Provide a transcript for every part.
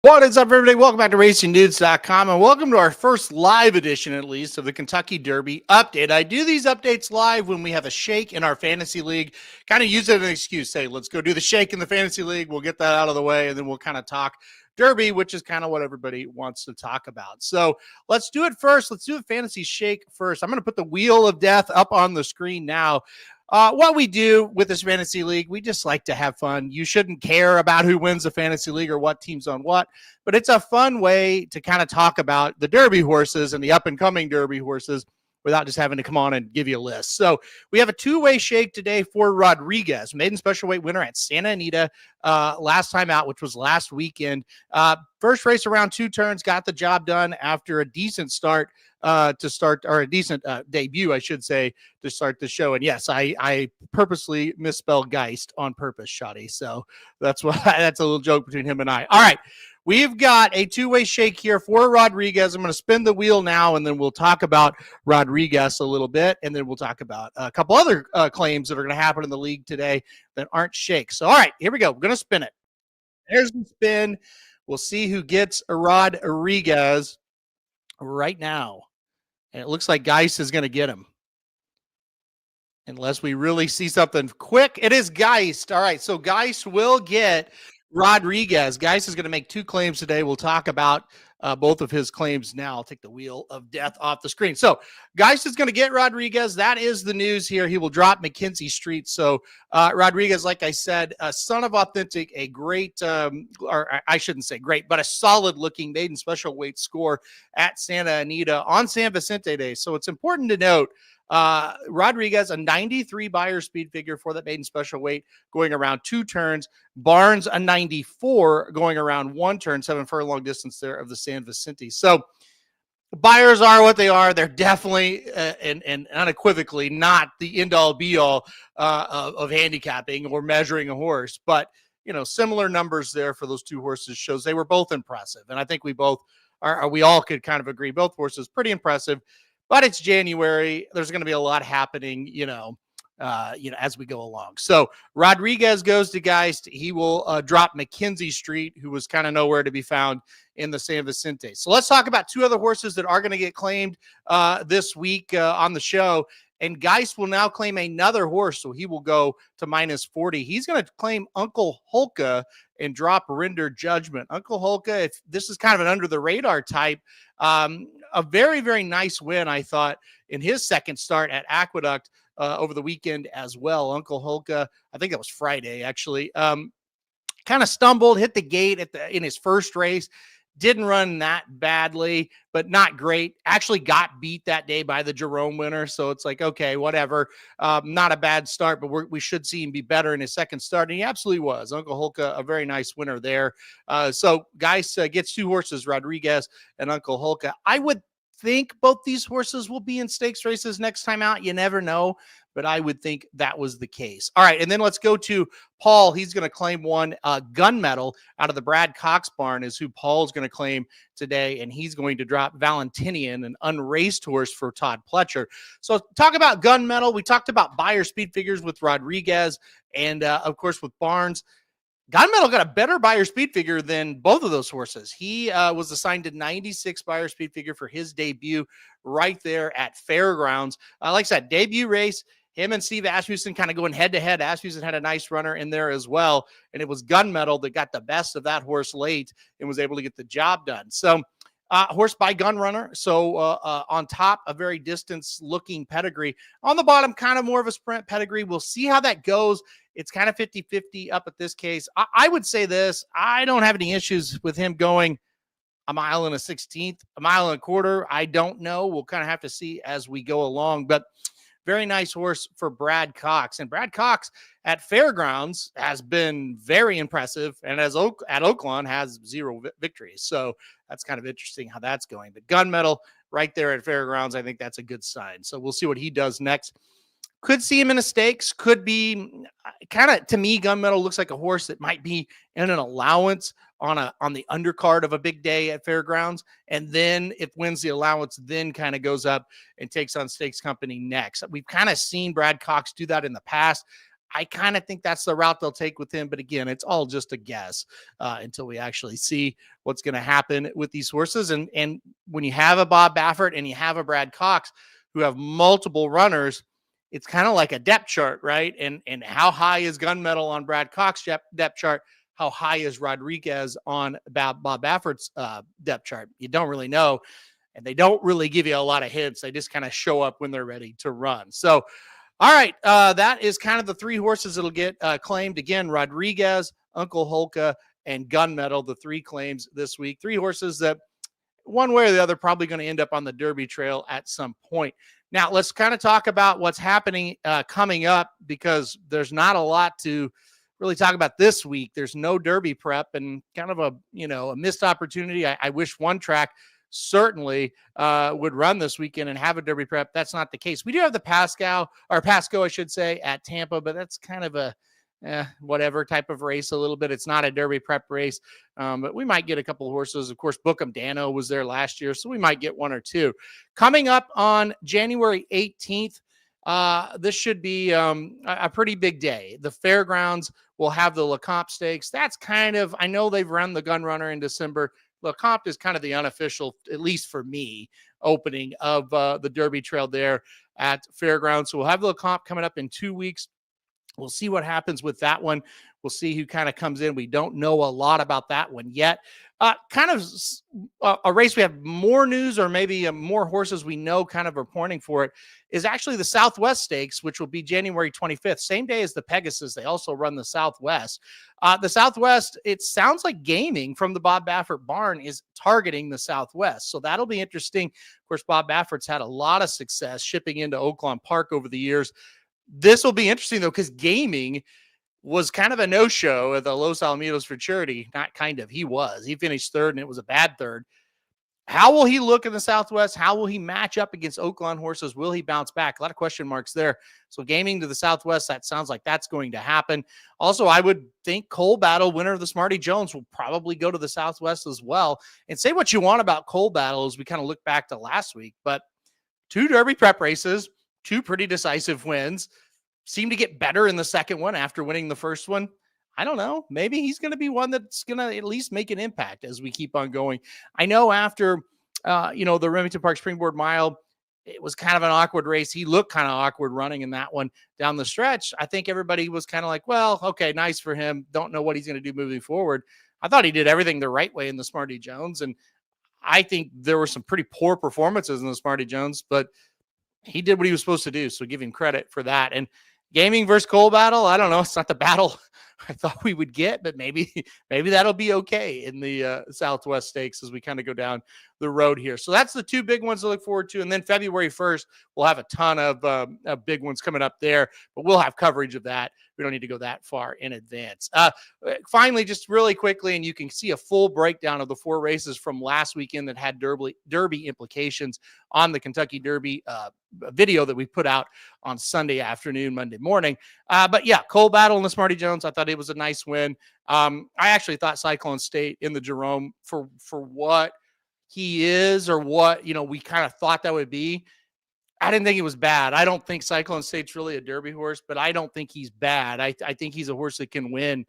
What is up, everybody? Welcome back to RacingDudes.com, and welcome to our first live edition, at least, of the Kentucky Derby update. I do these updates live when we have a shake in our fantasy league. Kind of use it as an excuse. Say, let's go do the shake in the fantasy league. We'll get that out of the way, and then we'll kind of talk Derby, which is kind of what everybody wants to talk about. So let's do it first. Let's do a fantasy shake first. I'm going to put the wheel of death up on the screen now. What we do with this fantasy league, we just like to have fun. You shouldn't care about who wins the fantasy league or what team's on what, but it's a fun way to kind of talk about the Derby horses and the up-and-coming Derby horses without just having to come on and give you a list. So we have a two-way shake today for Rodriguez, maiden special weight winner at Santa Anita last time out, which was last weekend. First race around 2 turns, got the job done after a decent start or a decent debut, I should say, to start the show. And yes, I purposely misspelled Geist on purpose, Shoddy. So that's why that's a little joke between him and I. All right. We've got a two-way shake here for Rodriguez. I'm going to spin the wheel now, and then we'll talk about Rodriguez a little bit, and then we'll talk about a couple other claims that are going to happen in the league today that aren't shakes. So, all right, here we go. We're going to spin it. There's the spin. We'll see who gets Rodriguez right now. And it looks like Geist is going to get him. Unless we really see something quick. It is Geist. All right, so Geist will get Rodriguez. Geist is going to make 2 claims today. We'll talk about both of his claims now. I'll take the wheel of death off the screen. So Geist is going to get Rodriguez. That is the news here. He will drop McKenzie Street. So Rodriguez, like I said, son of authentic, a great, or I shouldn't say great, but a solid looking maiden special weight score at Santa Anita on San Vicente Day. So it's important to note Rodriguez, a 93 buyer speed figure for that maiden special weight, going around 2 turns. Barnes, a 94 going around 1 turn, 7 furlong distance there of the San Vicente. So buyers are what they are. They're definitely and unequivocally not the end-all be-all of handicapping or measuring a horse. But, you know, similar numbers there for those 2 horses shows they were both impressive. And I think we all could kind of agree both horses pretty impressive. But it's January. There's going to be a lot happening, as we go along. So Rodriguez goes to Geist. He will drop McKenzie Street, who was kind of nowhere to be found in the San Vicente. So let's talk about 2 other horses that are going to get claimed this week on the show. And Geist will now claim another horse, so he will go to -40. He's going to claim Uncle Holka and drop Render Judgment. Uncle Holka, if this is kind of an under-the-radar type, a very, very nice win, I thought, in his second start at Aqueduct over the weekend as well. Uncle Holka, I think that was Friday, actually, kind of stumbled, hit the gate in his first race. Didn't run that badly, but not great. Actually got beat that day by the Jerome winner. So it's like, okay, whatever. Not a bad start, but we should see him be better in his second start. And he absolutely was. Uncle Holka, a very nice winner there. So Geist gets 2 horses, Rodriguez and Uncle Holka. I would think both these horses will be in stakes races next time out. You never know, but I would think that was the case. All right, and then let's go to Paul. He's going to claim one gunmetal out of the Brad Cox barn is who Paul's going to claim today, and he's going to drop Valentinian, an unraced horse for Todd Pletcher. So talk about gunmetal. We talked about buyer speed figures with Rodriguez and, of course, with Barnes. Gunmetal got a better buyer speed figure than both of those horses. He was assigned to 96 buyer speed figure for his debut right there at Fairgrounds. Like I said, debut race, him and Steve Asmussen kind of going head-to-head. Asmussen had a nice runner in there as well, and it was Gunmetal that got the best of that horse late and was able to get the job done. So horse by gun runner. So on top, a very distance-looking pedigree. On the bottom, kind of more of a sprint pedigree. We'll see how that goes. It's kind of 50-50 up at this case. I would say this. I don't have any issues with him going a mile and a 16th, a mile and a quarter. I don't know. We'll kind of have to see as we go along. But very nice horse for Brad Cox. And Brad Cox at Fairgrounds has been very impressive. And at Oaklawn has 0 victories. So that's kind of interesting how that's going. But gunmetal right there at Fairgrounds, I think that's a good sign. So we'll see what he does next. Could see him in a stakes, could be kind of, to me, gunmetal looks like a horse that might be in an allowance on the undercard of a big day at Fairgrounds. And then if wins the allowance, then kind of goes up and takes on stakes company next. We've kind of seen Brad Cox do that in the past. I kind of think that's the route they'll take with him. But again, it's all just a guess until we actually see what's going to happen with these horses. And when you have a Bob Baffert and you have a Brad Cox who have multiple runners, it's kind of like a depth chart, right? And how high is Gunmetal on Brad Cox depth chart? How high is Rodriguez on Bob Baffert's depth chart? You don't really know. And they don't really give you a lot of hints. They just kind of show up when they're ready to run. So, all right, that is kind of the three horses that'll get claimed. Again, Rodriguez, Uncle Holka, and Gunmetal, the three claims this week. Three horses that one way or the other probably going to end up on the Derby trail at some point. Now, let's kind of talk about what's happening coming up, because there's not a lot to really talk about this week. There's no Derby prep, and kind of a missed opportunity. I wish one track certainly would run this weekend and have a Derby prep. That's not the case. We do have the Pasco, I should say, at Tampa, but that's kind of a whatever type of race a little bit. It's not a Derby prep race, but we might get a couple of horses. Of course, Bookham Dano was there last year, so we might get one or two. Coming up on January 18th, this should be a pretty big day. The fairgrounds will have the Lecomte Stakes. That's kind of, I know they've run the Gun Runner in December. Lecomte is kind of the unofficial, at least for me, opening of the Derby trail there at Fairgrounds. So we'll have the Lecomte coming up in 2 weeks. We'll see what happens with that one. We'll see who kind of comes in. We don't know a lot about that one yet. Kind of a race we have more news, or maybe more horses we know kind of are pointing for it, is actually the Southwest Stakes, which will be January 25th, same day as the Pegasus. They also run the Southwest. The Southwest, it sounds like Gaming from the Bob Baffert barn is targeting the Southwest. So that'll be interesting. Of course, Bob Baffert's had a lot of success shipping into Oaklawn Park over the years. This will be interesting, though, because Gaming was kind of a no-show at the Los Alamitos for Charity. Not kind of, he was. He finished third, and it was a bad third. How will he look in the Southwest? How will he match up against Oaklawn horses? Will he bounce back? A lot of question marks there. So Gaming to the Southwest, that sounds like that's going to happen. Also, I would think Coal Battle, winner of the Smarty Jones, will probably go to the Southwest as well. And say what you want about Coal Battle as we kind of look back to last week, but 2 Derby prep races, 2 pretty decisive wins. Seemed to get better in the second one after winning the first one. I don't know. Maybe he's going to be one that's going to at least make an impact as we keep on going. I know after, the Remington Park Springboard Mile, it was kind of an awkward race. He looked kind of awkward running in that one down the stretch. I think everybody was kind of like, well, okay, nice for him. Don't know what he's going to do moving forward. I thought he did everything the right way in the Smarty Jones. And I think there were some pretty poor performances in the Smarty Jones, but he did what he was supposed to do. So give him credit for that. And Gaming versus Coal Battle, I don't know. It's not the battle I thought we would get, but maybe that'll be okay in the Southwest Stakes as we kind of go down the road here. So that's the 2 big ones to look forward to. And then February 1st, we'll have a ton of big ones coming up there, but we'll have coverage of that. We don't need to go that far in advance. Finally, just really quickly, and you can see a full breakdown of the 4 races from last weekend that had Derby implications on the Kentucky Derby video that we put out on Sunday afternoon, Monday morning. But yeah, Coal Battle and the Smarty Jones, I thought it was a nice win. I actually thought Cyclone State in the Jerome for what he is, or what, we kind of thought that would be. I didn't think it was bad. I don't think Cyclone State's really a Derby horse, but I don't think he's bad. I think he's a horse that can win.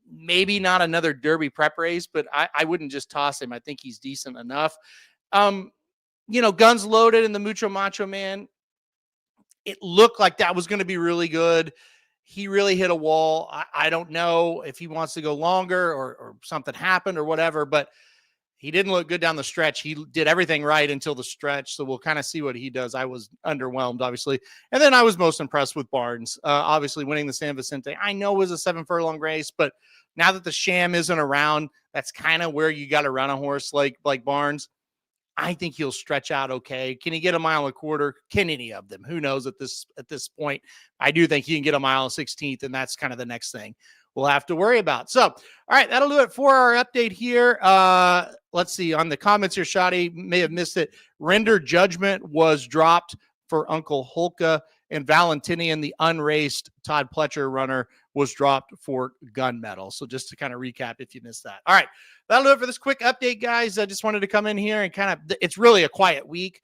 Maybe not another Derby prep race, but I wouldn't just toss him. I think he's decent enough. Guns Loaded and the Mucho Macho Man, it looked like that was going to be really good. He really hit a wall. I don't know if he wants to go longer or something happened or whatever, but he didn't look good down the stretch. He did everything right until the stretch. So we'll kind of see what he does. I was underwhelmed, obviously. And then I was most impressed with Barnes, obviously winning the San Vicente. I know it was a 7 furlong race, but now that the sham isn't around, that's kind of where you got to run a horse like Barnes. I think he'll stretch out okay. Can he get a 1.25 miles? Can any of them? Who knows at this point? I do think he can get a 1.16 miles, and that's kind of the next thing we'll have to worry about. So, all right, that'll do it for our update here. Let's see. On the comments here, Shoddy may have missed it. Render Judgment was dropped for Uncle Holka, and Valentinian, the unraced Todd Pletcher runner, was dropped for gunmetal. So just to kind of recap if you missed that. All right, that'll do it for this quick update, guys. I just wanted to come in here and kind of, it's really a quiet week.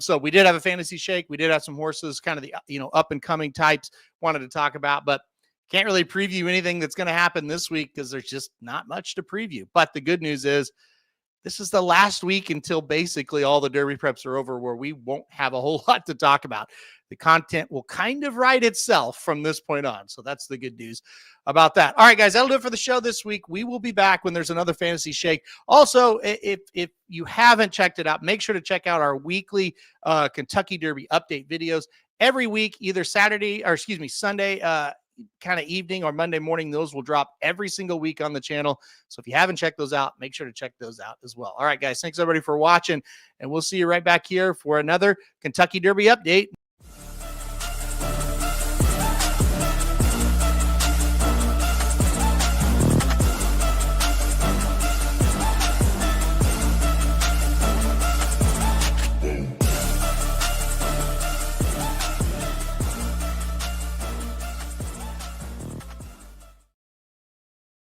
So we did have a fantasy shake. We did have some horses, kind of the, up and coming types wanted to talk about, but can't really preview anything that's going to happen this week because there's just not much to preview. But the good news is this is the last week until basically all the Derby preps are over where we won't have a whole lot to talk about. The content will kind of write itself from this point on. So that's the good news about that. All right, guys, that'll do it for the show this week. We will be back when there's another fantasy shake. Also, if you haven't checked it out, make sure to check out our weekly Kentucky Derby update videos every week, either Sunday, kind of evening or Monday morning. Those will drop every single week on the channel. So if you haven't checked those out, make sure to check those out as well. All right, guys, thanks everybody for watching, and we'll see you right back here for another Kentucky Derby update.